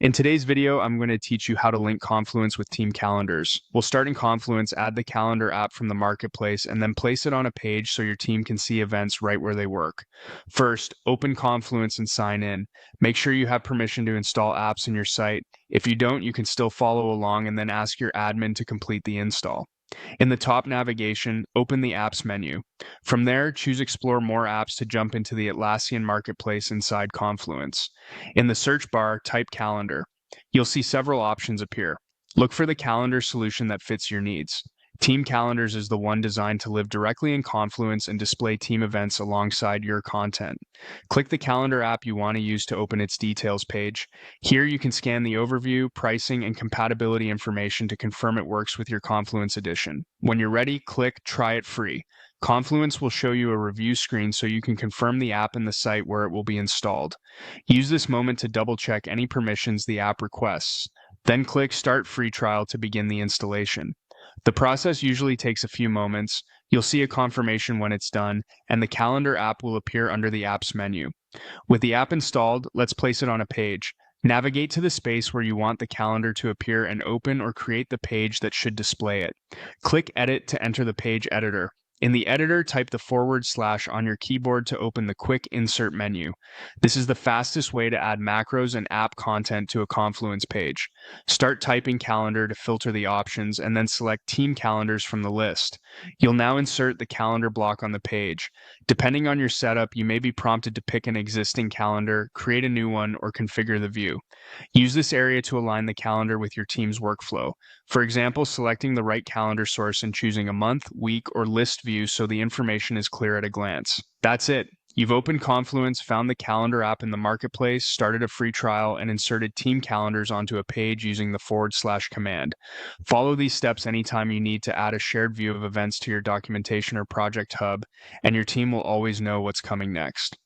In today's video, I'm going to teach you how to link Confluence with team calendars. We'll start in Confluence, add the calendar app from the marketplace, and then place it on a page so your team can see events right where they work. First, open Confluence and sign in. Make sure you have permission to install apps in your site. If you don't, you can still follow along and then ask your admin to complete the install. In the top navigation, open the Apps menu. From there, choose Explore More Apps to jump into the Atlassian Marketplace inside Confluence. In the search bar, type Calendar. You'll see several options appear. Look for the calendar solution that fits your needs. Team Calendars is the one designed to live directly in Confluence and display team events alongside your content. Click the calendar app you want to use to open its details page. Here you can scan the overview, pricing, and compatibility information to confirm it works with your Confluence edition. When you're ready, click Try It Free. Confluence will show you a review screen so you can confirm the app and the site where it will be installed. Use this moment to double-check any permissions the app requests. Then click Start Free Trial to begin the installation. The process usually takes a few moments. You'll see a confirmation when it's done, and the calendar app will appear under the Apps menu. With the app installed, let's place it on a page. Navigate to the space where you want the calendar to appear and open or create the page that should display it. Click Edit to enter the page editor. In the editor, type the / on your keyboard to open the Quick Insert menu. This is the fastest way to add macros and app content to a Confluence page. Start typing calendar to filter the options and then select Team Calendars from the list. You'll now insert the calendar block on the page. Depending on your setup, you may be prompted to pick an existing calendar, create a new one, or configure the view. Use this area to align the calendar with your team's workflow. For example, selecting the right calendar source and choosing a month, week, or list view so the information is clear at a glance. That's it. You've opened Confluence, found the calendar app in the marketplace, started a free trial, and inserted team calendars onto a page using the / command. Follow these steps anytime you need to add a shared view of events to your documentation or project hub, and your team will always know what's coming next.